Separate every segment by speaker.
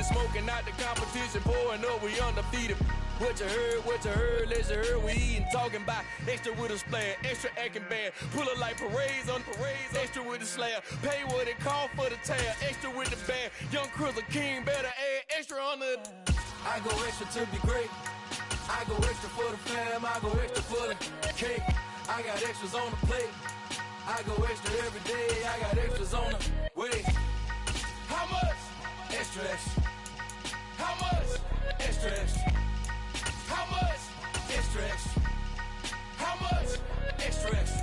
Speaker 1: smoking out the competition, pouring up, we undefeated. What you heard, let you heard, we eatin', talking about extra with a splash, extra acting bad, pull it like parades on parades, extra with the slab, pay what it cost for the tab, extra with the bag, young Chris a king, better add extra on the. I go extra to be great, I go extra for the fam, I go extra for the cake, I got extras on the plate, I go extra every day, I got extras on the way. How much? Extra, extra. How much? Extra, extra. How much? Extra, extra. How much? Extra, extra.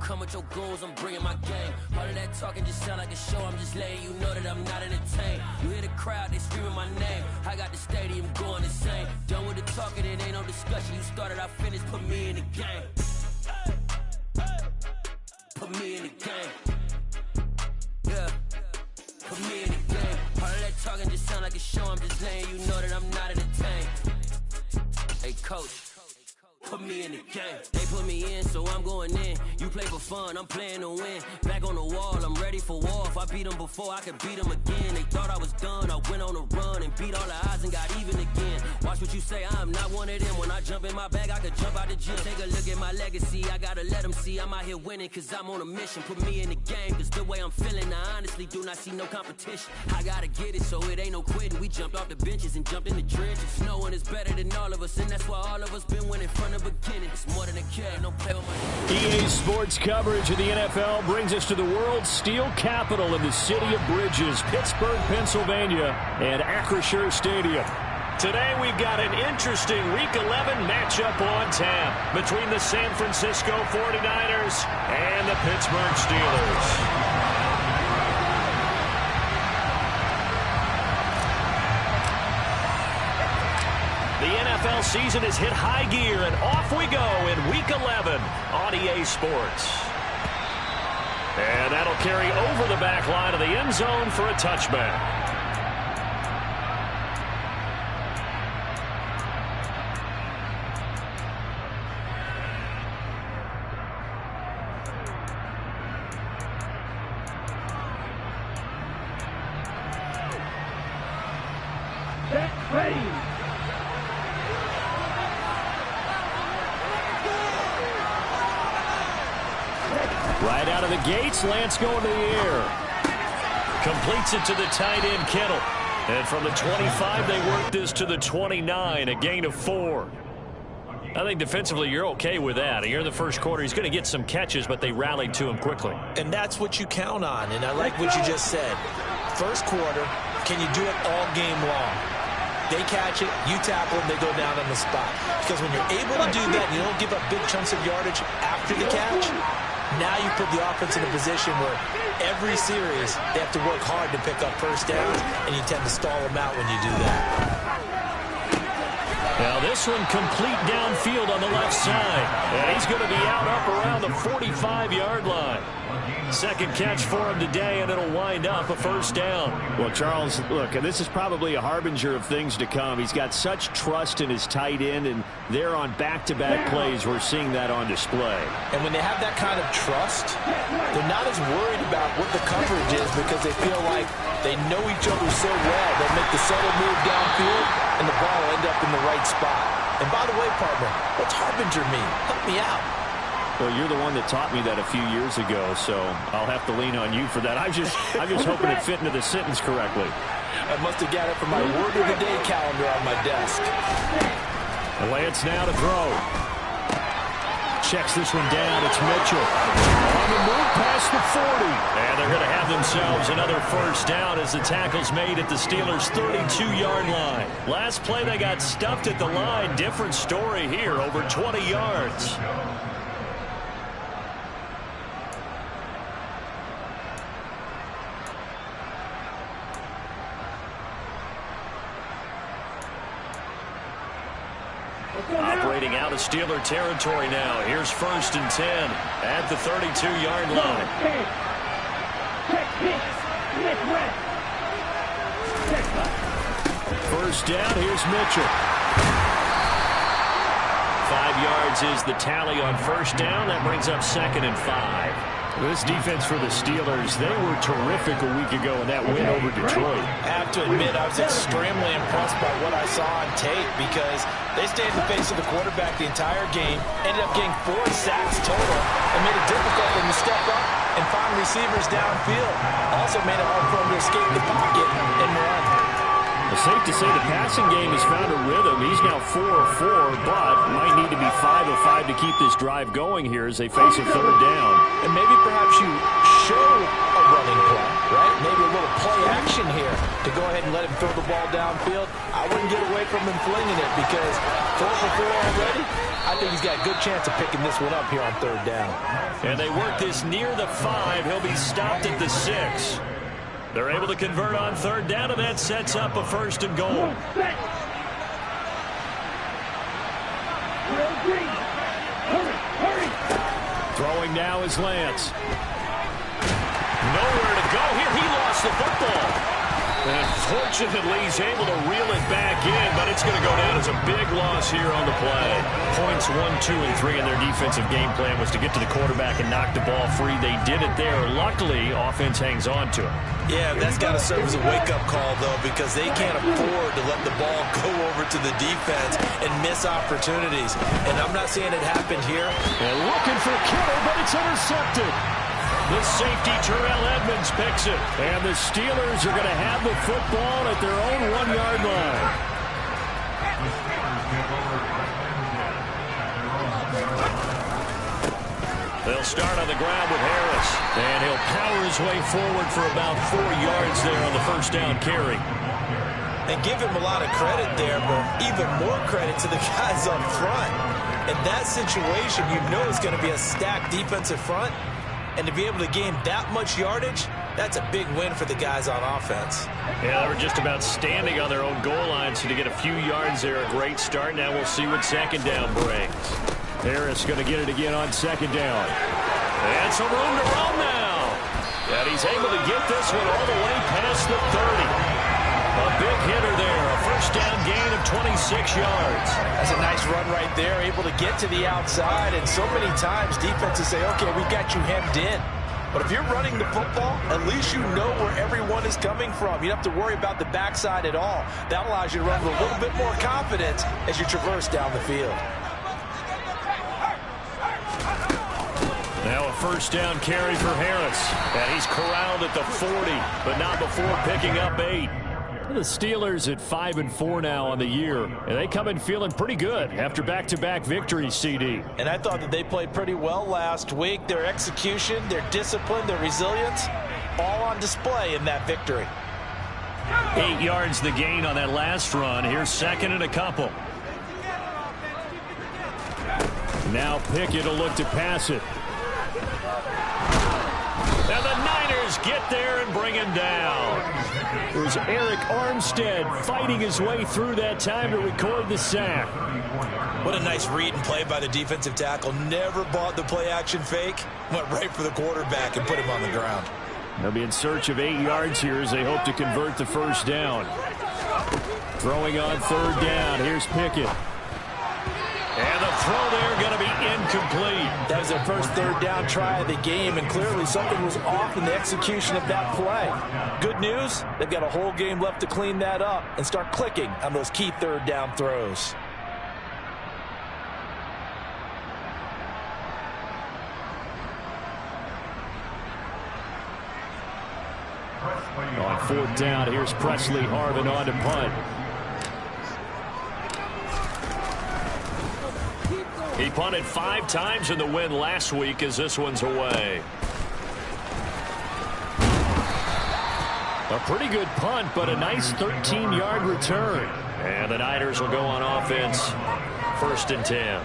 Speaker 2: Come with your goons, I'm bringing my game. All of that talking just sound like a show. I'm just letting you know that I'm not entertained. You hear the crowd, they screaming my name. I got the stadium going insane. Done with the talking, it ain't no discussion. You started, I finished, put me in the game. Put me in the game. Yeah, put me in the game. All of that talking just sound like a show. I'm just letting you know that I'm not entertained. Hey, coach. Put me in the game. They put me in, so I'm going in. You play for fun, I'm playing to win. Back on the wall, I'm ready for war. If I beat them before, I could beat them again. They thought I was done, I went on a run and beat all the odds and got even again. Watch what you say, I'm not one of them. When I jump in my bag, I could jump out the gym. Take a look at my legacy, I gotta let them see I'm out here winning, cause I'm on a mission. Put me in the game, cause the way I'm feeling, I honestly do not see no competition. I gotta get it, so it ain't no quitting. We jumped off the benches and jumped in the trenches. No one is better than all of us, and that's why all of us been winning from the beginning. It's more than a kid, no play with my
Speaker 3: EA Sports coverage of the NFL brings us to the world's steel capital in the city of bridges, Pittsburgh, Pennsylvania, and Acrisure Stadium. Today we've got an interesting Week 11 matchup on tap between the San Francisco 49ers and the Pittsburgh Steelers. The NFL season has hit high gear, and off we go in Week 11 on EA Sports. And that'll carry over the back line of the end zone for a touchback. Right out of the gates, Lance going to the air. Completes it to the tight end, Kittle. And from the 25, they work this to the 29, a gain of 4. I think defensively you're okay with that. Here in the first quarter, he's going to get some catches, but they rallied to him quickly.
Speaker 4: And that's what you count on, and I like what you just said. First quarter, can you do it all game long? They catch it, you tackle them, they go down on the spot. Because when you're able to do that, you don't give up big chunks of yardage after the catch. Now you put the offense in a position where every series they have to work hard to pick up first downs, and you tend to stall them out when you do that.
Speaker 3: Now this one complete downfield on the left side. And he's going to be out up around the 45-yard line. Second catch for him today, and it'll wind up a first down. Well, Charles, look, this is probably a harbinger of things to come. He's got such trust in his tight end, and they're on back-to-back plays. We're seeing that on display.
Speaker 4: And when they have that kind of trust, they're not as worried about what the coverage is because they feel like they know each other so well. They'll make the subtle move downfield, and the ball will end up in the right spot. And by the way, partner, what's harbinger mean? Help me out.
Speaker 3: Well, you're the one that taught me that a few years ago, so I'll have to lean on you for that. I'm just hoping it fit into the sentence correctly.
Speaker 4: I must have got it from my word of the day calendar on my desk.
Speaker 3: Lance now to throw. Checks this one down. It's Mitchell. On the move past the 40. And they're going to have themselves another first down as the tackle's made at the Steelers' 32-yard line. Last play, they got stuffed at the line. Different story here, over 20 yards. Operating out of Steeler territory now. Here's 1st and 10 at the 32-yard line. First down, here's Mitchell. 5 yards is the tally on first down. That brings up 2nd and 5. This defense for the Steelers, they were terrific a week ago in that win over Detroit.
Speaker 4: I have to admit, I was extremely impressed by what I saw on tape because they stayed in the face of the quarterback the entire game, ended up getting 4 sacks total, and made it difficult for him to step up and find receivers downfield. Also made it hard for him to escape the pocket and run.
Speaker 3: It's safe to say the passing game has found a rhythm. He's now 4 of 4, but might need to be 5 of 5 to keep this drive going here as they face a 3rd down.
Speaker 4: And maybe perhaps you show a running play, right? Maybe a little play action here to go ahead and let him throw the ball downfield. I wouldn't get away from him flinging it because 4 for 4 already. I think he's got a good chance of picking this one up here on 3rd down.
Speaker 3: And they work this near the 5. He'll be stopped at the 6. They're able to convert on 3rd down, and that sets up a 1st and goal. Throwing now is Lance. Nowhere to go here. He lost the football. And unfortunately, he's able to reel it back in, but it's going to go down as a big loss here on the play. Points 1, 2, and 3 in their defensive game plan was to get to the quarterback and knock the ball free. They did it there. Luckily, offense hangs on to it.
Speaker 4: Yeah, that's got to serve as a wake-up call, though, because they can't afford to let the ball go over to the defense and miss opportunities. And I'm not saying it happened here.
Speaker 3: And looking for Kittle, but it's intercepted. The safety, Terrell Edmonds, picks it. And the Steelers are going to have the football at their own 1-yard line. They'll start on the ground with Harris. And he'll power his way forward for about 4 yards there on the 1st down carry.
Speaker 4: And give him a lot of credit there, but even more credit to the guys up front. In that situation, you know it's going to be a stacked defensive front. And to be able to gain that much yardage, that's a big win for the guys on offense.
Speaker 3: Yeah, they were just about standing on their own goal line, so to get a few yards there, a great start. Now we'll see what 2nd down brings. Harris going to get it again on 2nd down. And some room to run now. And he's able to get this one all the way past the 30. A big hitter there, a 1st down gain of 26 yards.
Speaker 4: That's a nice run right there, able to get to the outside. And so many times defenses say, okay, we got you hemmed in. But if you're running the football, at least you know where everyone is coming from. You don't have to worry about the backside at all. That allows you to run with a little bit more confidence as you traverse down the field.
Speaker 3: Now a 1st down carry for Harris. And he's corralled at the 40, but not before picking up 8. The Steelers at 5 and 4 now on the year, and they come in feeling pretty good after back-to-back victories, CD.
Speaker 4: And I thought that they played pretty well last week. Their execution, their discipline, their resilience, all on display in that victory.
Speaker 3: 8 yards the gain on that last run. Here's 2nd and a couple. Now Pickett will look to pass it. And the Niners get there and bring him down. There's Eric Armstead fighting his way through that time to record the sack.
Speaker 4: What a nice read and play by the defensive tackle. Never bought the play-action fake. Went right for the quarterback and put him on the ground.
Speaker 3: They'll be in search of 8 yards here as they hope to convert the 1st down. Throwing on 3rd down. Here's Pickett. And the throw there going to be incomplete.
Speaker 4: That was their first 3rd down try of the game, and clearly something was off in the execution of that play. Good news, they've got a whole game left to clean that up and start clicking on those key 3rd down throws.
Speaker 3: On 4th down, here's Presley Harvin on to punt. He punted 5 times in the win last week as this one's away. A pretty good punt, but a nice 13-yard return. And the Niners will go on offense, 1st and 10.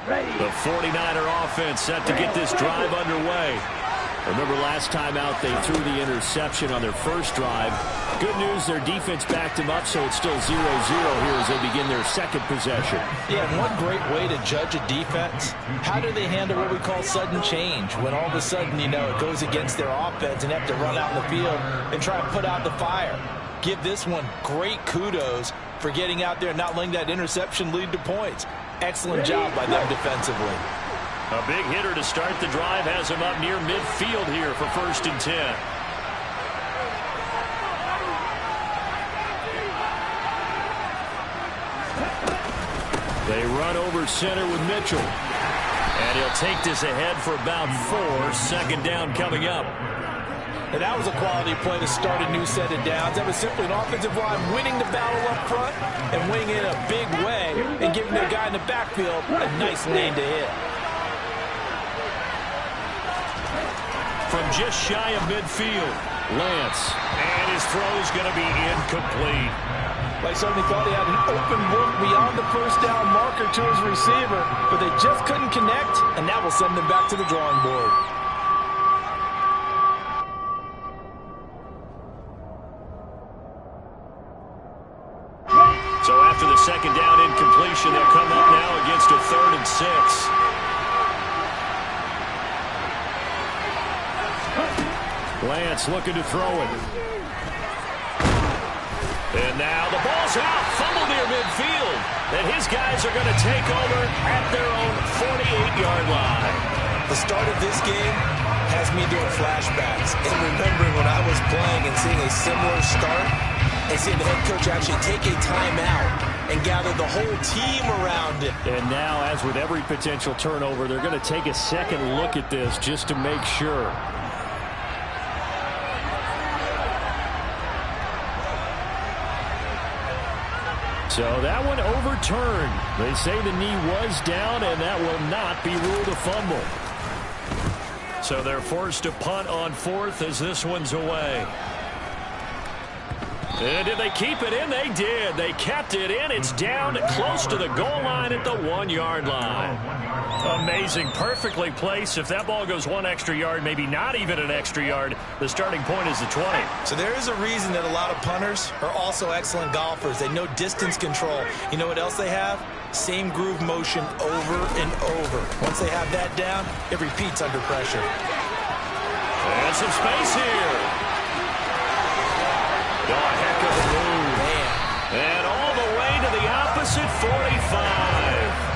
Speaker 3: The 49er offense set to get this drive underway. Remember last time out they threw the interception on their first drive. Good news, their defense backed them up, so it's still 0-0 here as they begin their second possession.
Speaker 4: Yeah, and one great way to judge a defense, how do they handle what we call sudden change? When all of a sudden, you know, it goes against their offense and they have to run out in the field and try and put out the fire. Give this one great kudos for getting out there and not letting that interception lead to points. Excellent job by them defensively.
Speaker 3: A big hitter to start the drive has him up near midfield here for 1st and 10. They run over center with Mitchell. And he'll take this ahead for about 4. Second down coming up.
Speaker 4: And that was a quality play to start a new set of downs. That was simply an offensive line winning the battle up front and winning it in a big way and giving their guy in the backfield a nice lane to hit.
Speaker 3: From just shy of midfield, Lance. And his throw's going to be incomplete.
Speaker 4: They certainly thought he had an open look beyond the first down marker to his receiver, but they just couldn't connect, and that will send them back to the drawing board.
Speaker 3: So after the second down incompletion, they'll come up now against a 3rd and 6. Lance looking to throw it. And now the ball's out. Fumble near midfield. And his guys are going to take over at their own 48-yard line.
Speaker 4: The start of this game has me doing flashbacks and remembering when I was playing and seeing a similar start and seeing the head coach actually take a timeout and gather the whole team around it.
Speaker 3: And now, as with every potential turnover, they're going to take a second look at this just to make sure. So that one overturned. They say the knee was down, and that will not be ruled a fumble. So they're forced to punt on 4th as this one's away. And did they keep it in? They did. They kept it in. It's down close to the goal line at the 1-yard line. Amazing. Perfectly placed. If that ball goes 1 extra yard, maybe not even an extra yard, the starting point is the 20.
Speaker 4: So there is a reason that a lot of punters are also excellent golfers. They know distance control. You know what else they have? Same groove motion over and over. Once they have that down, it repeats under pressure.
Speaker 3: And some space here. Oh, a heck of a move.
Speaker 4: Man.
Speaker 3: And all the way to the opposite 45.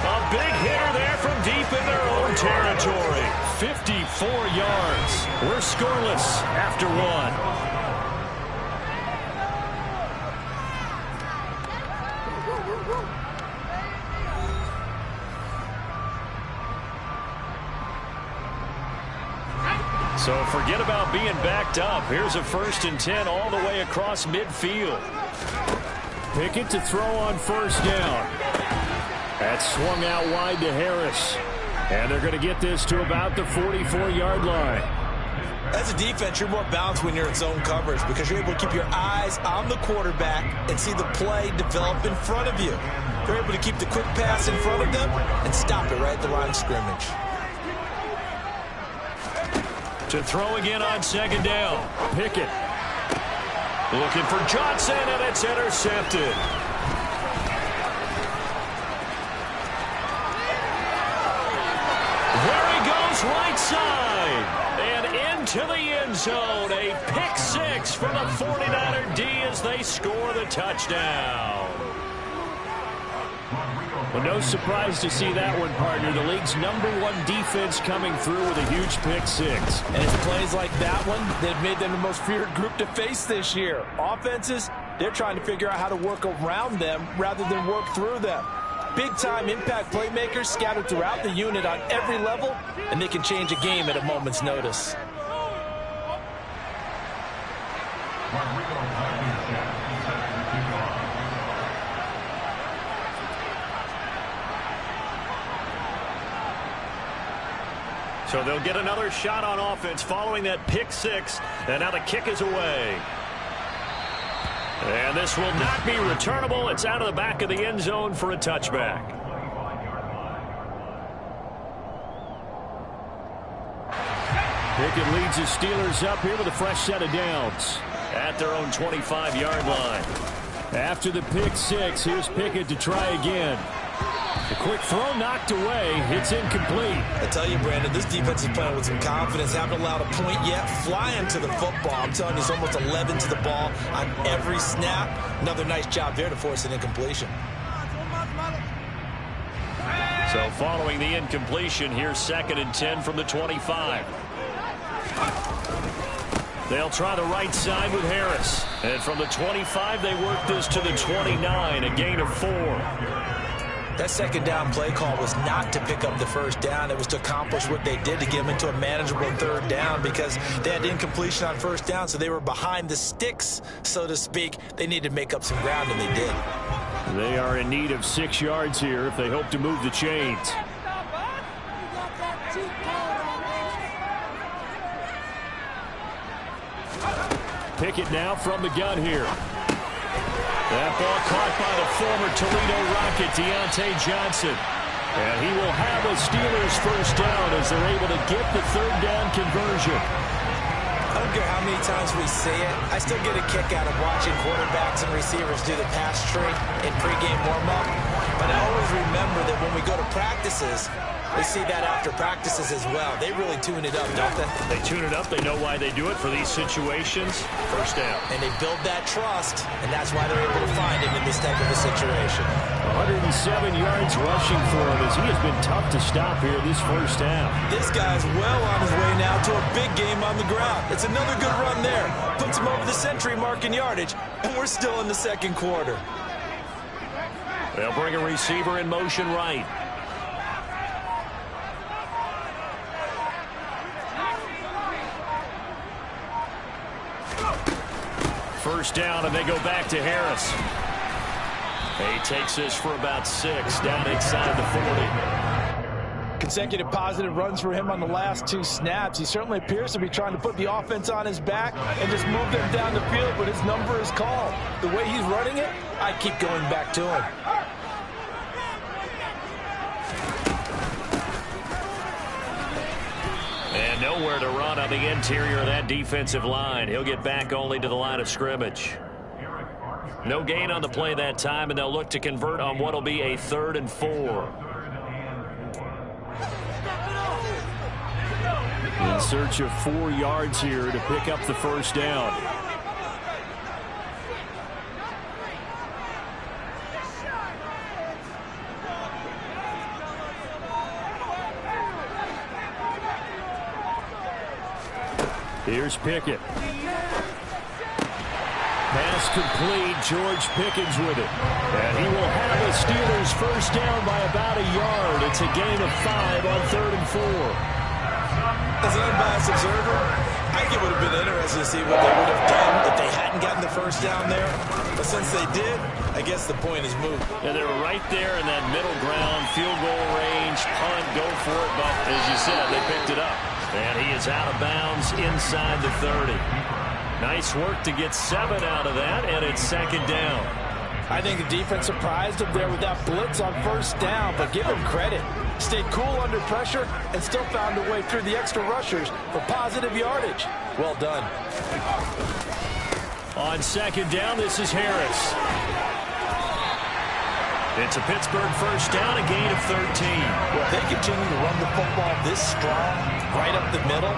Speaker 3: A big hitter there from deep in their own territory. 54 yards. We're scoreless after 1. So forget about being backed up. Here's a 1st and 10 all the way across midfield. Pickett to throw on 1st down. That's swung out wide to Harris. And they're going to get this to about the 44-yard line.
Speaker 4: As a defense, you're more balanced when you're in zone coverage because you're able to keep your eyes on the quarterback and see the play develop in front of you. You're able to keep the quick pass in front of them and stop it right at the line of scrimmage.
Speaker 3: To throw again on 2nd down. Pickett looking for Johnson, and it's intercepted. There he goes right side. And into the end zone. A pick 6 for the 49er D as they score the touchdown. Well, no surprise to see that one, partner. The league's #1 defense coming through with a huge pick 6.
Speaker 4: And it's plays like that one that have made them the most feared group to face this year. Offenses, they're trying to figure out how to work around them rather than work through them. Big-time impact playmakers scattered throughout the unit on every level, and they can change a game at a moment's notice.
Speaker 3: So they'll get another shot on offense following that pick 6. And now the kick is away. And this will not be returnable. It's out of the back of the end zone for a touchback. Pickett leads the Steelers up here with a fresh set of downs at their own 25-yard line. After the pick six, here's Pickett to try again. The quick throw knocked away. It's incomplete.
Speaker 4: I tell you, Brandon, this defense is playing with some confidence. Haven't allowed a point yet. Flying to the football. I'm telling you, it's almost 11 to the ball on every snap. Another nice job there to force an incompletion.
Speaker 3: So following the incompletion, here's 2nd and 10 from the 25. They'll try the right side with Harris. And from the 25, they work this to the 29, a gain of 4.
Speaker 4: That second down play call was not to pick up the first down. It was to accomplish what they did, to get them into a manageable third down, because they had incompletion on first down, so they were behind the sticks, so to speak. They needed to make up some ground, and they did.
Speaker 3: They are in need of 6 yards here if they hope to move the chains. Pickett now from the gun here. That ball caught by the former Toledo Rocket, Deontay Johnson. And he will have a Steelers first down as they're able to get the third down conversion.
Speaker 4: I don't care how many times we say it, I still get a kick out of watching quarterbacks and receivers do the pass tree in pregame warm-up. But I always remember that when we go to practices, we see that after practices as well. They really tune it up, don't they?
Speaker 3: They tune it up. They know why they do it for these situations. First down.
Speaker 4: And they build that trust, and that's why they're able to find him in this type of a situation.
Speaker 3: 107 yards rushing for him as he has been tough to stop here this first half.
Speaker 4: This guy's well on his way now to a big game on the ground. It's another good run there. Puts him over the century mark in yardage, and we're still in the second quarter.
Speaker 3: They'll bring a receiver in motion right. First down, and they go back to Harris. He takes this for about 6 down inside the 40.
Speaker 5: Consecutive positive runs for him on the last 2 snaps. He certainly appears to be trying to put the offense on his back and just move them down the field, but his number is called. The way he's running it, I keep going back to him.
Speaker 3: And nowhere to run on the interior of that defensive line. He'll get back only to the line of scrimmage. No gain on the play that time, and they'll look to convert on what will be a 3rd and 4. In search of 4 yards here to pick up the first down. Here's Pickett. Pass complete. George Pickens with it. And he will have the Steelers first down by about a yard. It's a gain of 5 on 3rd and 4.
Speaker 4: As an unbiased observer, I think it would have been interesting to see what they would have done if they hadn't gotten the first down there. But since they did, I guess the point is moved.
Speaker 3: Yeah, they were right there in that middle ground, field goal range, punt, go for it. But as you said, they picked it up. And he is out of bounds inside the 30. Nice work to get 7 out of that, and it's 2nd down.
Speaker 5: I think the defense surprised him there with that blitz on first down, but give him credit. Stayed cool under pressure and still found a way through the extra rushers for positive yardage. Well done.
Speaker 3: On 2nd down, this is Harris. It's a Pittsburgh first down, a gain of 13.
Speaker 5: Well, if they continue to run the football this strong, right up the middle,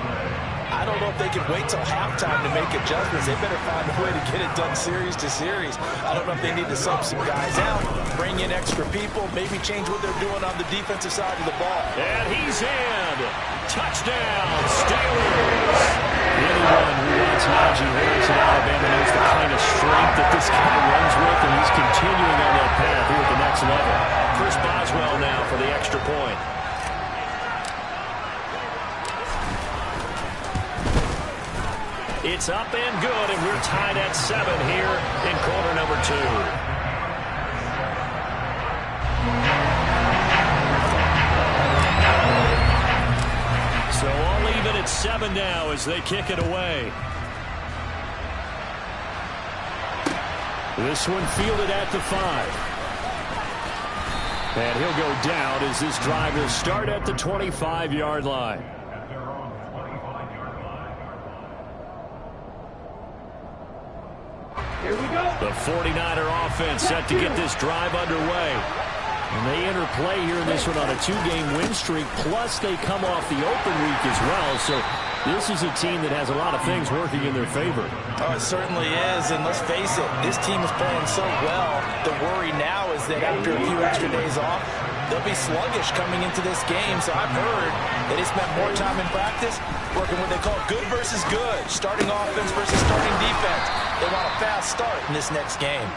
Speaker 5: I don't know if they can wait till halftime to make adjustments. They better find a way to get it done series to series. I don't know if they need to sub some guys out, bring in extra people, maybe change what they're doing on the defensive side of the ball.
Speaker 3: And he's in. Touchdown, Steelers. Anyone who wants Najee Harris in Alabama knows the kind of strength that this guy runs with, and he's continuing on that path here at the next level. Chris Boswell now for the extra point. It's up and good, and we're tied at 7 here in quarter number 2. So all even at 7 now as they kick it away. This one fielded at the 5. And he'll go down as this drive will start at the 25-yard line. The 49er offense set to get this drive underway. And they interplay here in this one on a 2-game win streak, plus they come off the open week as well. So this is a team that has a lot of things working in their favor.
Speaker 5: Oh, it certainly is, and let's face it, this team is playing so well. The worry now is that after a few extra days off, they'll be sluggish coming into this game. So I've heard that they spent more time in practice working what they call good versus good, starting offense versus starting defense. They want a fast start in this next game.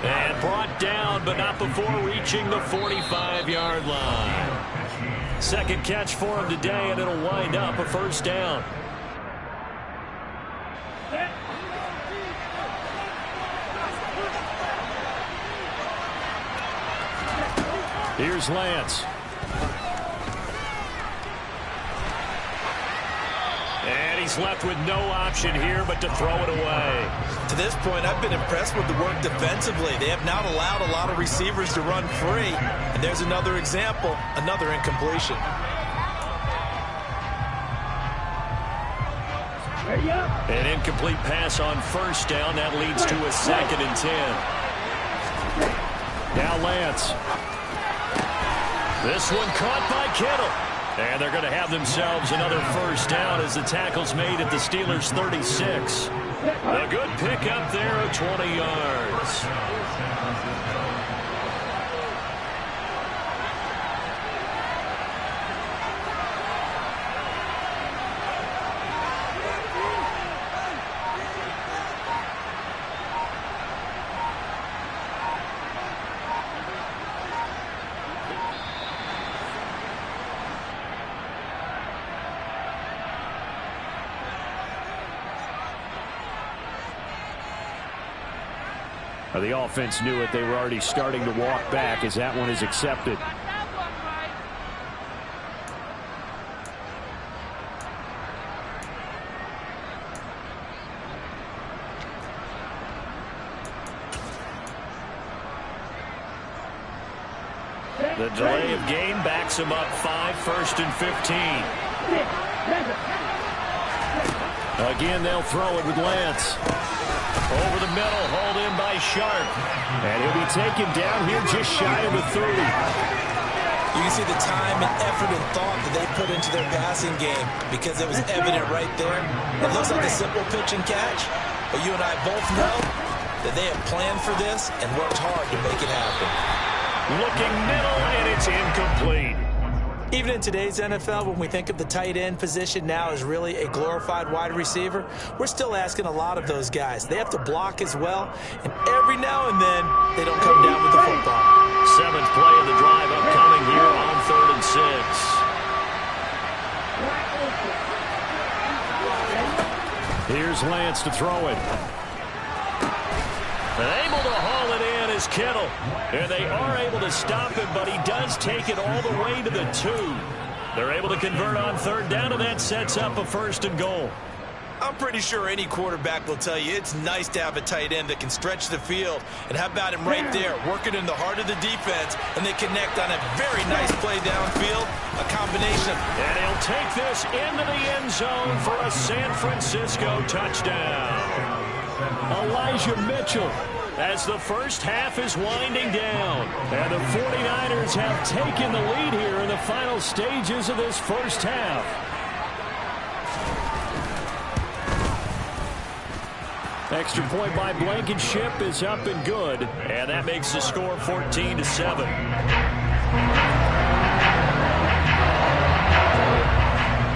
Speaker 3: And brought down, but not before reaching the 45-yard line. Second catch for him today, and it'll wind up a first down. Here's Lance. And he's left with no option here but to throw it away.
Speaker 5: To this point, I've been impressed with the work defensively. They have not allowed a lot of receivers to run free. And there's another example, another incompletion.
Speaker 3: An incomplete pass on first down. That leads to a 2nd and 10. Now Lance. This one caught by Kittle. And they're going to have themselves another first down as the tackle's made at the Steelers' 36. A good pickup there of 20 yards. The offense knew it. They were already starting to walk back as that one is accepted. The delay of game backs him up 5, 1st and 15. Again, they'll throw it with Lance. Over the middle, hauled in by Sharp. And he'll be taken down here just shy of the 30.
Speaker 5: You can see the time and effort and thought that they put into their passing game because it was evident right there. It looks like a simple pitch and catch, but you and I both know that they have planned for this and worked hard to make it happen.
Speaker 3: Looking middle, and it's incomplete.
Speaker 5: Even in today's NFL, when we think of the tight end position now as really a glorified wide receiver, we're still asking a lot of those guys. They have to block as well, and every now and then, they don't come down with the football.
Speaker 3: 7th play of the drive upcoming here on 3rd and 6. Here's Lance to throw it. And able to haul it in is Kittle. And they are able to stop him, but he does take it all the way to the 2. They're able to convert on 3rd down, and that sets up a 1st and goal.
Speaker 5: I'm pretty sure any quarterback will tell you it's nice to have a tight end that can stretch the field. And how about him right there, working in the heart of the defense, and they connect on a very nice play downfield, a combination.
Speaker 3: And he'll take this into the end zone for a San Francisco touchdown. Elijah Mitchell, as the first half is winding down. And the 49ers have taken the lead here in the final stages of this first half. Extra point by Blankenship is up and good. And that makes the score 14-7.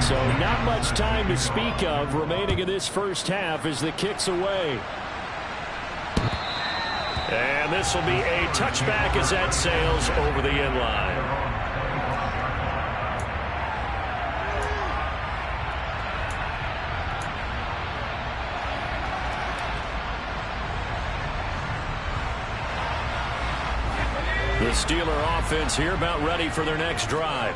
Speaker 3: So not much time to speak of remaining in this first half as the kick's away. And this will be a touchback as that sails over the end line. The Steeler offense here about ready for their next drive.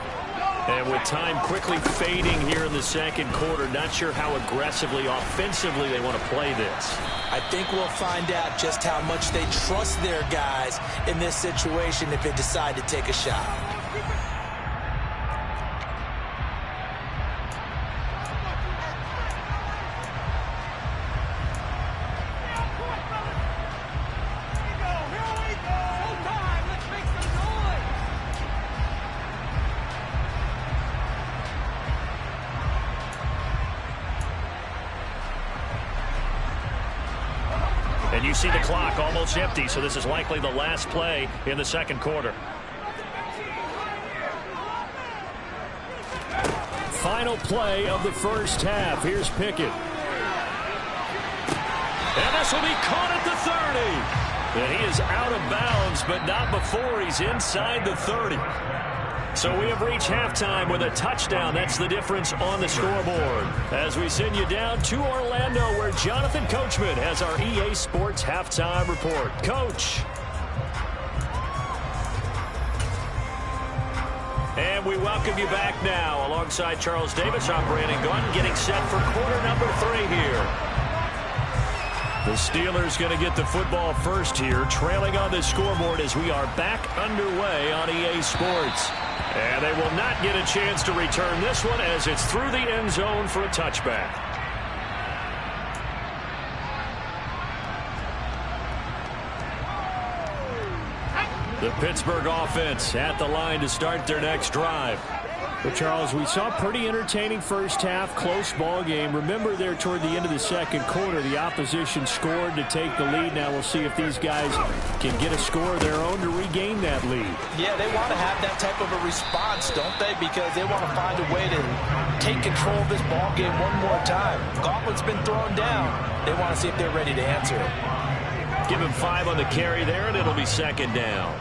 Speaker 3: And with time quickly fading here in the second quarter, not sure how aggressively, offensively they want to play this.
Speaker 5: I think we'll find out just how much they trust their guys in this situation if they decide to take a shot.
Speaker 3: And you see the clock almost empty, so this is likely the last play in the second quarter. Final play of the first half. Here's Pickett. And this will be caught at the 30. And he is out of bounds, but not before he's inside the 30. So we have reached halftime with a touchdown. That's the difference on the scoreboard. As we send you down to Orlando, where Jonathan Coachman has our EA Sports Halftime Report. Coach. And we welcome you back now alongside Charles Davis. I'm Brandon Gaudin, getting set for quarter number 3 here. The Steelers going to get the football first here, trailing on the scoreboard as we are back underway on EA Sports. And they will not get a chance to return this one as it's through the end zone for a touchback. The Pittsburgh offense at the line to start their next drive. Well, Charles, we saw a pretty entertaining first half, close ball game. Remember there toward the end of the second quarter, the opposition scored to take the lead. Now we'll see if these guys can get a score of their own to regain that lead. Yeah, they want to have that type of a response, don't they? Because they want to find a way to take control of this ball game one more time. Gauntlet's been thrown down. They want to see if they're ready to answer it. Give him 5 on the carry there, and it'll be second down.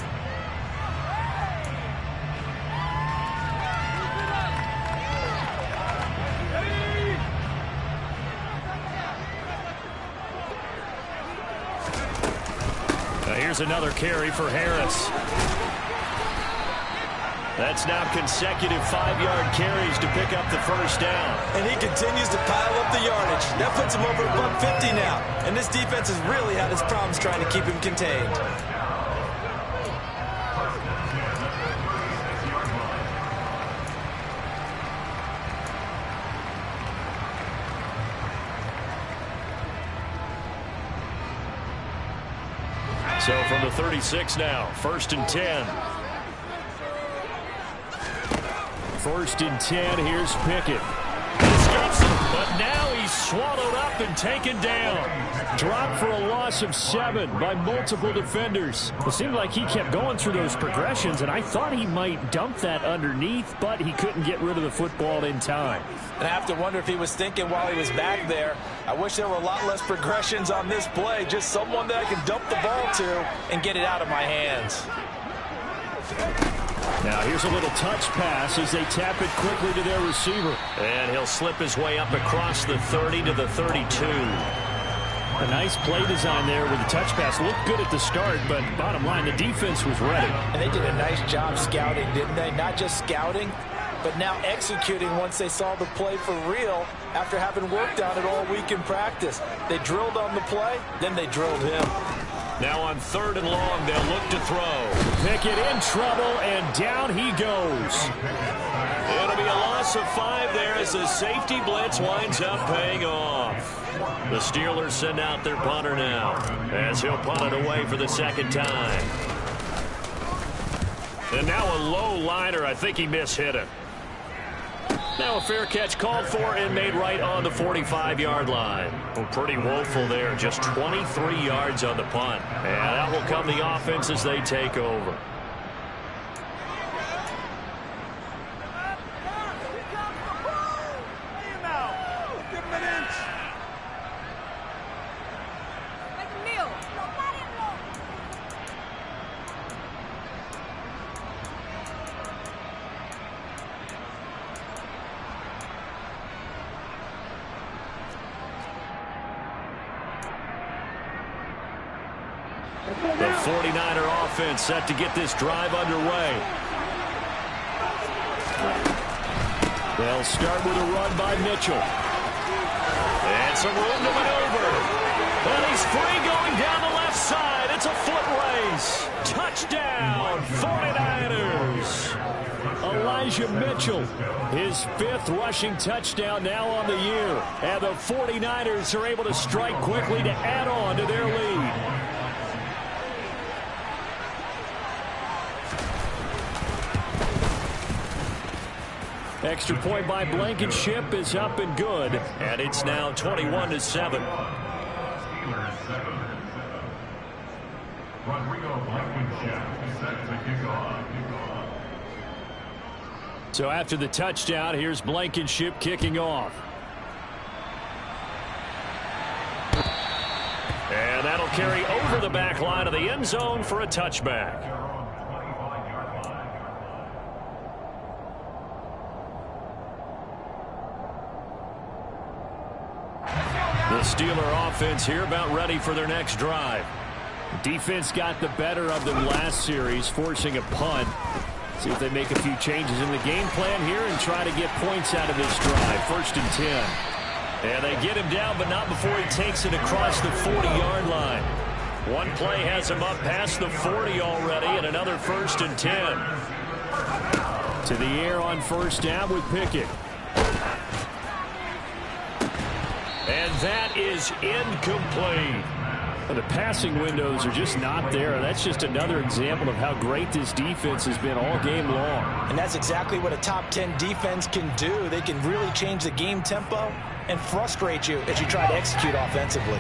Speaker 3: Here's another carry for Harris. That's now consecutive 5-yard carries to pick up the first down.
Speaker 4: And he continues to pile up the yardage. That puts him over $150 now. And this defense has really had its problems trying to keep him contained.
Speaker 3: So from the 36 now, 1st and 10. 1st and 10, here's Pickett. Escapes him, but now he's swallowed up and taken down. Dropped for a loss of 7 by multiple defenders. It seemed like he kept going through those progressions, and I thought he might dump that underneath, but he couldn't get rid of the football in time.
Speaker 5: And I have to wonder if he was thinking while he was back there, I wish there were a lot less progressions on this play. Just someone that I can dump the ball to and get it out of my hands.
Speaker 3: Now here's a little touch pass as they tap it quickly to their receiver. And he'll slip his way up across the 30 to the 32. A nice play design there with the touch pass. Looked good at the start, but bottom line, the defense was ready.
Speaker 5: And they did a nice job scouting, didn't they? Not just scouting, but now executing once they saw the play for real after having worked on it all week in practice. They drilled on the play, then they drilled him.
Speaker 3: Now on 3rd and long, they'll look to throw. Pickett in trouble, and down he goes. It'll be a loss of 5 there as the safety blitz winds up paying off. The Steelers send out their punter now as he'll punt it away for the second time. And now a low liner. I think he mishit it. Now a fair catch called for and made right on the 45-yard line. Well, pretty woeful there. Just 23 yards on the punt. And that will come the offense as they take over. The 49er offense set to get this drive underway. They'll start with a run by Mitchell. And some room to maneuver. And he's free going down the left side. It's a foot race. Touchdown, 49ers. Elijah Mitchell, his 5th rushing touchdown now on the year. And the 49ers are able to strike quickly to add on to their lead. Extra point by Blankenship is up and good, and it's now 21-7. So after the touchdown, here's Blankenship kicking off. And that'll carry over the back line of the end zone for a touchback. The Steeler offense here about ready for their next drive. Defense got the better of them last series, forcing a punt. See if they make a few changes in the game plan here and try to get points out of this drive. 1st and 10. And they get him down, but not before he takes it across the 40-yard line. One play has him up past the 40 already, and another 1st and 10. To the air on 1st down with Pickett. And that is incomplete. The passing windows are just not there. That's just another example of how great this defense has been all game long.
Speaker 4: And that's exactly what a top 10 defense can do. They can really change the game tempo and frustrate you as you try to execute offensively.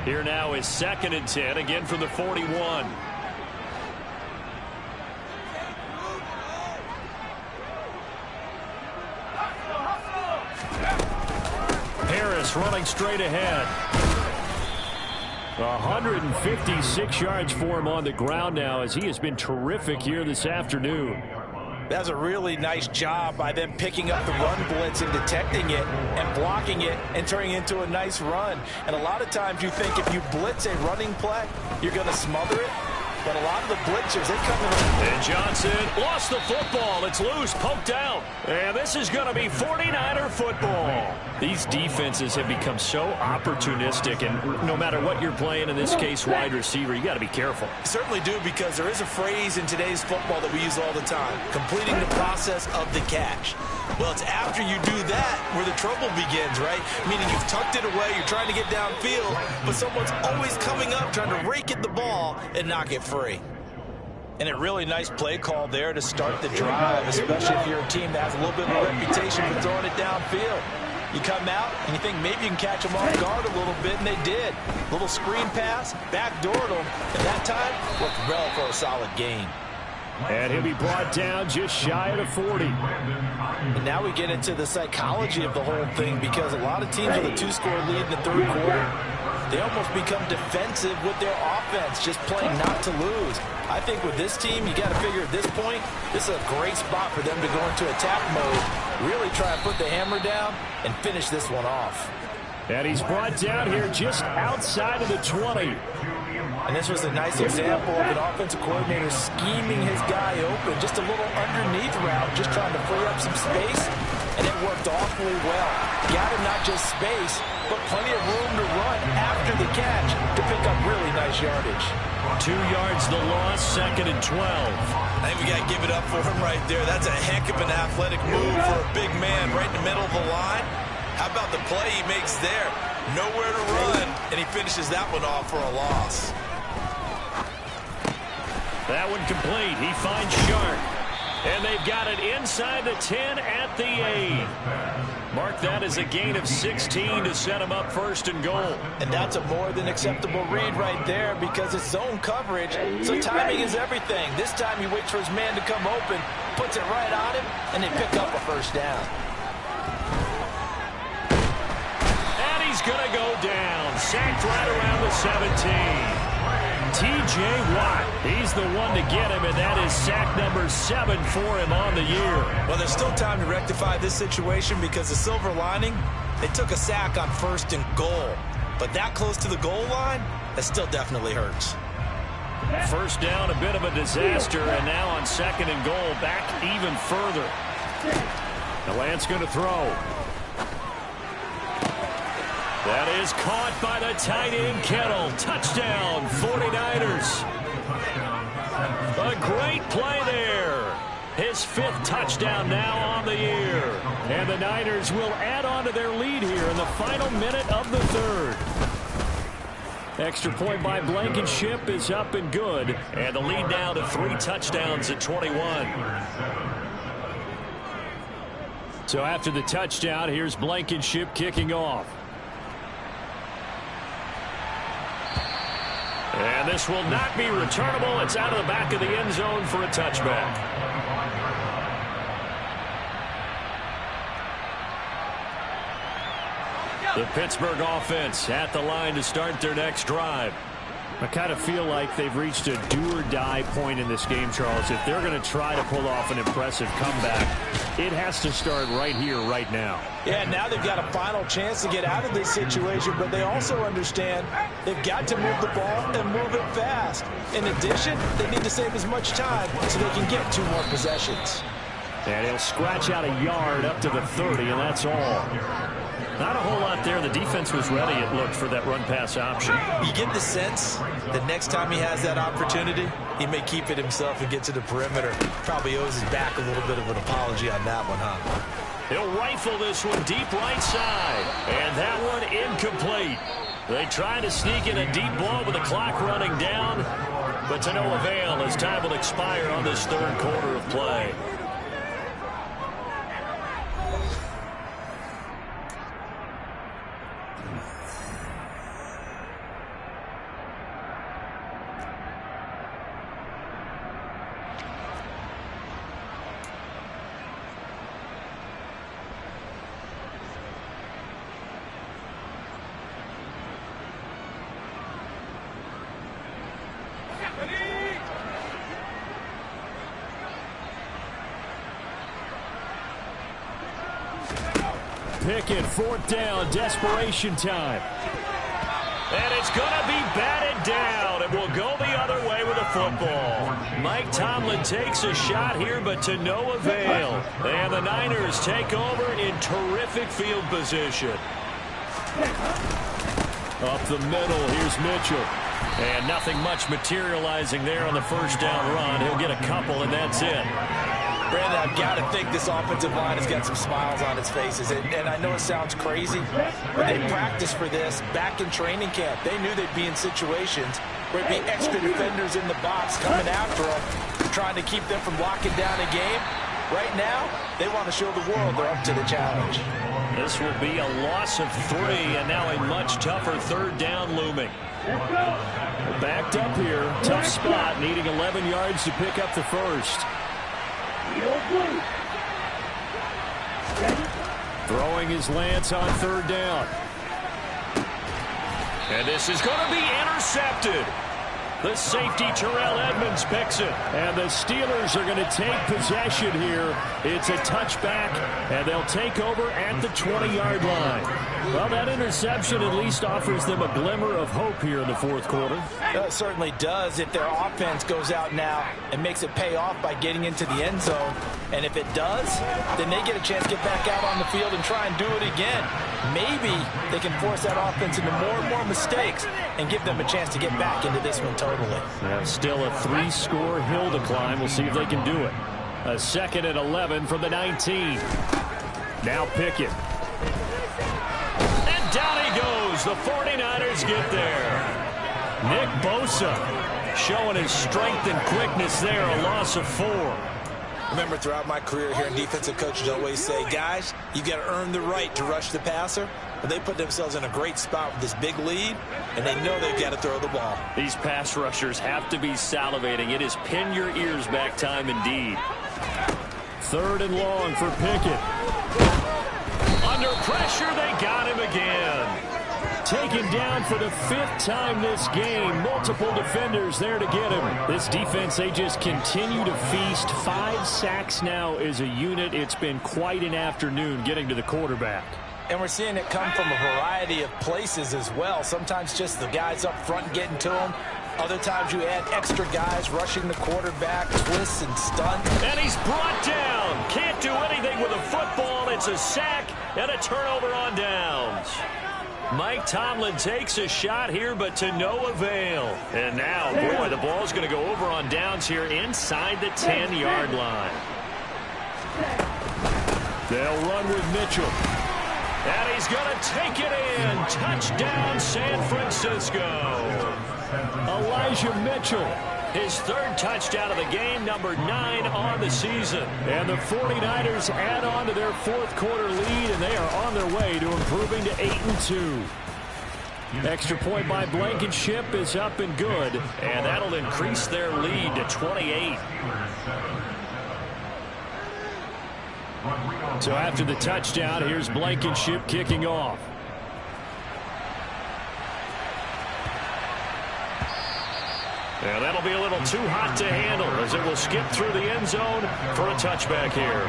Speaker 3: Here now is 2nd and 10, again from the 41. Harris running straight ahead. 156 yards for him on the ground now, as he has been terrific here this afternoon.
Speaker 4: That's a really nice job by them picking up the run blitz and detecting it and blocking it and turning it into a nice run. And a lot of times you think if you blitz a running play, you're going to smother it. But a lot of the blitzers, they come in.
Speaker 3: And Johnson lost the football. It's loose, poked out. And this is going to be 49er football. These defenses have become so opportunistic, and no matter what you're playing, in this case wide receiver, you got to be careful.
Speaker 4: Certainly do, because there is a phrase in today's football that we use all the time: completing the process of the catch. Well, it's after you do that where the trouble begins, right? Meaning you've tucked it away, you're trying to get downfield, but someone's always coming up trying to rake at the ball and knock it free. And a really nice play call there to start the drive, especially if you're a team that has a little bit of a reputation for throwing it downfield. You come out and you think maybe you can catch them off guard a little bit, and they did. Little screen pass, backdoored them, and that time looked well for a solid gain.
Speaker 3: And he'll be brought down just shy of the 40.
Speaker 4: And now we get into the psychology of the whole thing, because a lot of teams with a 2-score lead in the 3rd quarter, they almost become defensive with their offense, just playing not to lose. I think with this team, you got to figure at this point, this is a great spot for them to go into attack mode, really try to put the hammer down and finish this one off.
Speaker 3: And he's brought down here just outside of the 20.
Speaker 4: And this was a nice example of an offensive coordinator scheming his guy open, just a little underneath route, just trying to free up some space, and it worked awfully well. Got him not just space, but plenty of room to run after the catch to pick up really nice yardage.
Speaker 3: 2 yards the loss, 2nd and 12.
Speaker 4: I think we got to give it up for him right there. That's a heck of an athletic move for a big man right in the middle of the line. How about the play he makes there? Nowhere to run, and he finishes that one off for a loss.
Speaker 3: That one complete. He finds Sharp. And they've got it inside the 10 at the 8. Mark that as a gain of 16 to set him up 1st and goal.
Speaker 4: And that's a more than acceptable read right there, because it's zone coverage, so timing is everything. This time he waits for his man to come open, puts it right on him, and they pick up a 1st down.
Speaker 3: And he's going to go down. Sacked right around the 17. T.J. Watt, he's the one to get him, and that is sack number 7 for him on the year.
Speaker 4: Well, there's still time to rectify this situation, because the silver lining, they took a sack on 1st and goal. But that close to the goal line, that still definitely hurts.
Speaker 3: 1st down, a bit of a disaster, and now on 2nd and goal, back even further. Now Lance going to throw. That is caught by the tight end, Kittle. Touchdown, 49ers. A great play there. His 5th touchdown now on the year. And the Niners will add on to their lead here in the final minute of the 3rd. Extra point by Blankenship is up and good. And the lead now to 3 touchdowns at 21. So after the touchdown, here's Blankenship kicking off. And And this will not be returnable. It's out of the back of the end zone for a touchback. The Pittsburgh offense at the line to start their next drive. I kind of feel like they've reached a do-or-die point in this game, Charles. If they're going to try to pull off an impressive comeback, it has to start right here, right now.
Speaker 5: Yeah, now they've got a final chance to get out of this situation, but they also understand they've got to move the ball and move it fast. In addition, they need to save as much time so they can get 2 more possessions.
Speaker 3: And he'll scratch out a yard up to the 30, and that's all. Not a whole lot there. The defense was ready, it looked, for that run-pass option.
Speaker 5: You get the sense that next time he has that opportunity, he may keep it himself and get to the perimeter. Probably owes his back a little bit of an apology on that one, huh?
Speaker 3: He'll rifle this one deep right side. And that one incomplete. They try to sneak in a deep ball with the clock running down, but to no avail as time will expire on this third quarter of play. Pickett, 4th down, desperation time. And it's going to be batted down. It will go the other way with the football. Mike Tomlin takes a shot here, but to no avail. And the Niners take over in terrific field position. Up the middle, here's Mitchell. And nothing much materializing there on the first down run. He'll get a couple, and that's it.
Speaker 5: Brandon, I've got to think this offensive line has got some smiles on its faces. And I know it sounds crazy, but they practiced for this back in training camp. They knew they'd be in situations where there'd be extra defenders in the box coming after them, trying to keep them from locking down a game. Right now, they want to show the world they're up to the challenge.
Speaker 3: This will be a loss of 3, and now a much tougher 3rd down looming. Backed up here, tough spot, needing 11 yards to pick up the first. Throwing his Lance on 3rd down. And this is going to be intercepted. The safety, Terrell Edmonds, picks it. And the Steelers are going to take possession here. It's a touchback, and they'll take over at the 20-yard line. Well, that interception at least offers them a glimmer of hope here in the 4th quarter.
Speaker 5: It certainly does if their offense goes out now and makes it pay off by getting into the end zone. And if it does, then they get a chance to get back out on the field and try and do it again. Maybe they can force that offense into more and more mistakes and give them a chance to get back into this one totally.
Speaker 3: Still a 3-score hill to climb. We'll see if they can do it. A 2nd and 11 from the 19. Now Pickett. And down he goes. The 49ers get there. Nick Bosa showing his strength and quickness there. A loss of 4.
Speaker 5: Remember, throughout my career here, defensive coaches always say, guys, you got to earn the right to rush the passer. But they put themselves in a great spot with this big lead, and they know they've got to throw the ball.
Speaker 3: These pass rushers have to be salivating. It is pin your ears back time indeed. 3rd and long for Pickett. Under pressure, they got him again. Taken down for the 5th time this game. Multiple defenders there to get him. This defense, they just continue to feast. 5 sacks now as a unit. It's been quite an afternoon getting to the quarterback.
Speaker 5: And we're seeing it come from a variety of places as well. Sometimes just the guys up front getting to him. Other times you add extra guys rushing the quarterback, twists and stunts.
Speaker 3: And he's brought down. Can't do anything with a football. It's a sack and a turnover on downs. Mike Tomlin takes a shot here, but to no avail. And now, boy, the ball's going to go over on downs here inside the 10-yard line. They'll run with Mitchell. And he's going to take it in. Touchdown, San Francisco. Elijah Mitchell, his 3rd touchdown of the game, number 9 on the season. And the 49ers add on to their 4th quarter lead, and they are on their way to improving to 8-2. Extra point by Blankenship is up and good, and that'll increase their lead to 28. So after the touchdown, here's Blankenship kicking off. And that'll be a little too hot to handle as it will skip through the end zone for a touchback here.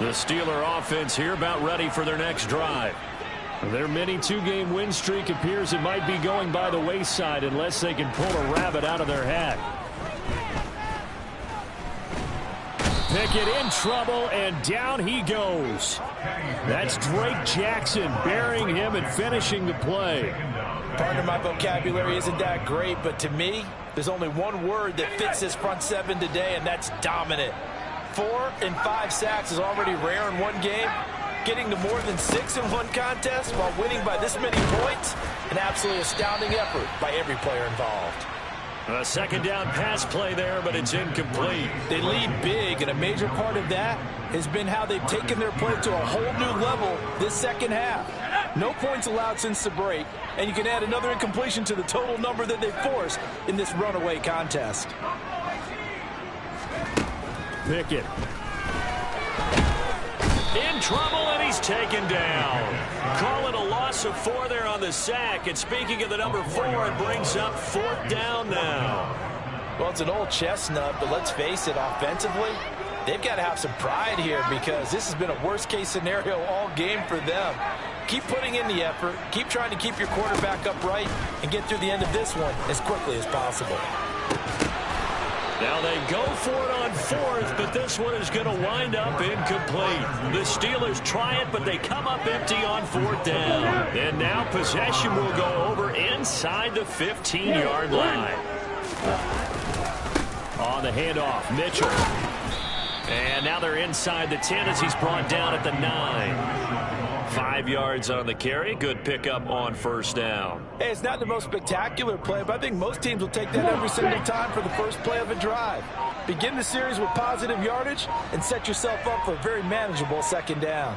Speaker 3: The Steeler offense here about ready for their next drive. Their mini two-game win streak appears it might be going by the wayside unless they can pull a rabbit out of their hat. Pickett in trouble, and down he goes. That's Drake Jackson burying him and finishing the play.
Speaker 5: Partner, my vocabulary isn't that great, but to me, there's only one word that fits this front seven today, and that's dominant. 4 and 5 sacks is already rare in one game. Getting to more than 6 in one contest while winning by this many points, an absolutely astounding effort by every player involved.
Speaker 3: A second down pass play there, but it's incomplete.
Speaker 5: They lead big, and a major part of that has been how they've taken their play to a whole new level this second half. No points allowed since the break, and you can add another incompletion to the total number that they've forced in this runaway contest.
Speaker 3: Pickett. In trouble, and he's taken down. Call it a loss of 4 there on the sack. And speaking of the number 4, it brings up 4th down now.
Speaker 5: Well, it's an old chestnut, but let's face it, offensively, they've got to have some pride here because this has been a worst-case scenario all game for them. Keep putting in the effort. Keep trying to keep your quarterback upright and get through the end of this one as quickly as possible.
Speaker 3: Now they go for it on 4th, but this one is going to wind up incomplete. The Steelers try it, but they come up empty on 4th down. And now possession will go over inside the 15-yard line. On the handoff, Mitchell. And now they're inside the 10 as he's brought down at the 9. 5 yards on the carry. Good pickup on 1st down.
Speaker 5: Hey, it's not the most spectacular play, but I think most teams will take that every single time for the first play of a drive. Begin the series with positive yardage and set yourself up for a very manageable second down.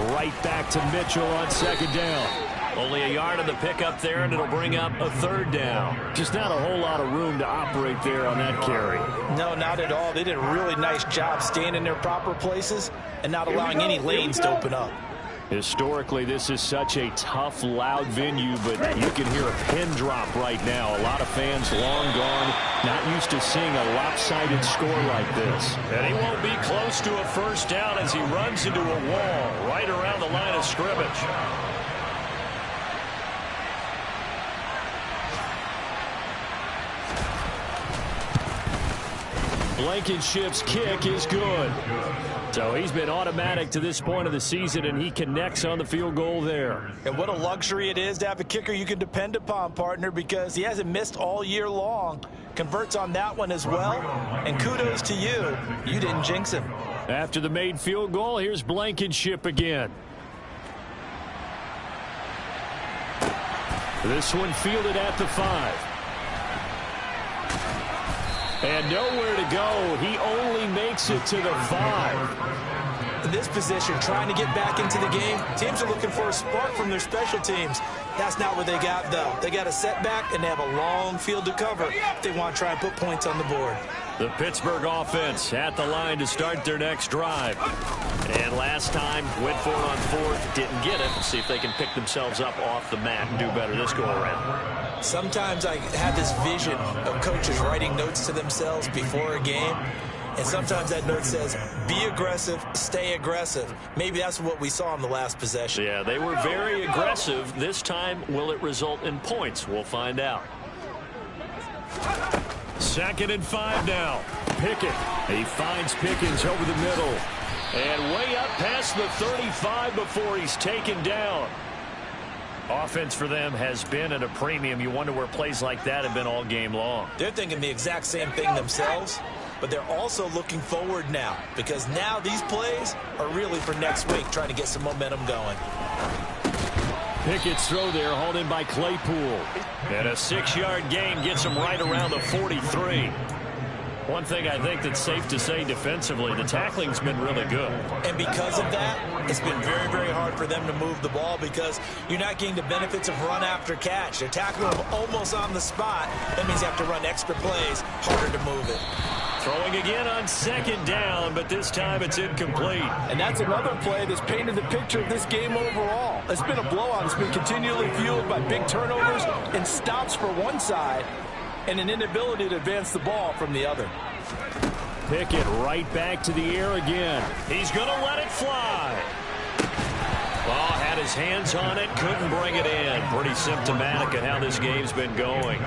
Speaker 3: Right back to Mitchell on 2nd down. Only a yard on the pickup there, and it'll bring up a 3rd down. Just not a whole lot of room to operate there on that carry.
Speaker 5: No, not at all. They did a really nice job staying in their proper places and not allowing any lanes to open up.
Speaker 3: Historically, this is such a tough, loud venue, but you can hear a pin drop right now. A lot of fans long gone, not used to seeing a lopsided score like this. And he won't be close to a 1st down as he runs into a wall right around the line of scrimmage. Blankenship's kick is good. So he's been automatic to this point of the season, and he connects on the field goal there.
Speaker 5: And what a luxury it is to have a kicker you can depend upon, partner, because he hasn't missed all year long. Converts on that one as well. And kudos to you. You didn't jinx him.
Speaker 3: After the made field goal, here's Blankenship again. This one fielded at the 5. And nowhere to go. He only makes it to the 5.
Speaker 5: In this position, trying to get back into the game, teams are looking for a spark from their special teams. That's not what they got, though. They got a setback, and they have a long field to cover if they want to try and put points on the board.
Speaker 3: The Pittsburgh offense at the line to start their next drive. And last time, went for it on 4th, didn't get it. Let's see if they can pick themselves up off the mat and do better this go-around.
Speaker 5: Sometimes I have this vision of coaches writing notes to themselves before a game, and sometimes that note says, be aggressive, stay aggressive. Maybe that's what we saw in the last possession.
Speaker 3: Yeah, they were very aggressive. This time, will it result in points? We'll find out. 2nd and 5 now. Pickett. He finds Pickens over the middle. And way up past the 35 before he's taken down. Offense for them has been at a premium. You wonder where plays like that have been all game long.
Speaker 5: They're thinking the exact same thing themselves, but they're also looking forward now because now these plays are really for next week, trying to get some momentum going.
Speaker 3: Pickett's throw there, hauled in by Claypool. And a 6-yard gain gets him right around the 43. One thing I think that's safe to say defensively, the tackling's been really good.
Speaker 4: And because of that, it's been very, very hard for them to move the ball because you're not getting the benefits of run after catch. They're tackling them almost on the spot. That means you have to run extra plays, harder to move it.
Speaker 3: Throwing again on second down, but this time it's incomplete.
Speaker 5: And that's another play that's painted the picture of this game overall. It's been a blowout. It's been continually fueled by big turnovers and stops for one side and an inability to advance the ball from the other.
Speaker 3: Pickett right back to the air again. He's going to let it fly. Ball had his hands on it, couldn't bring it in. Pretty symptomatic of how this game's been going.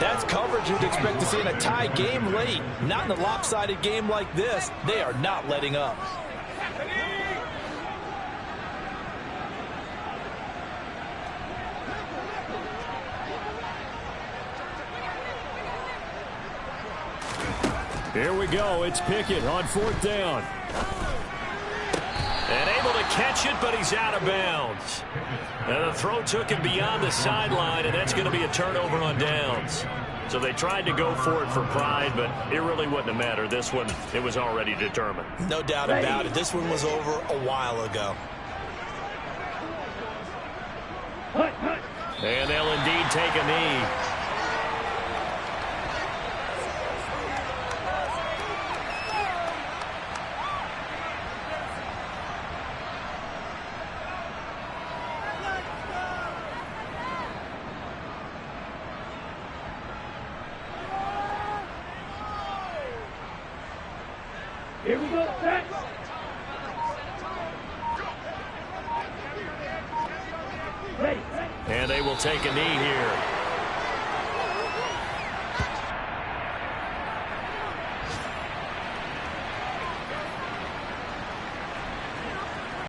Speaker 5: That's coverage you'd expect to see in a tie game late. Not in a lopsided game like this. They are not letting up.
Speaker 3: Here we go. It's Pickett on fourth down. And able to catch it, but he's out of bounds. And the throw took him beyond the sideline, and that's going to be a turnover on downs. So they tried to go for it for pride, but it really wouldn't have mattered. This one, it was already determined.
Speaker 4: No doubt about it. This one was over a while ago.
Speaker 3: And they'll indeed take a knee.
Speaker 6: Here we go, set. Ready.
Speaker 3: And they will take a knee here.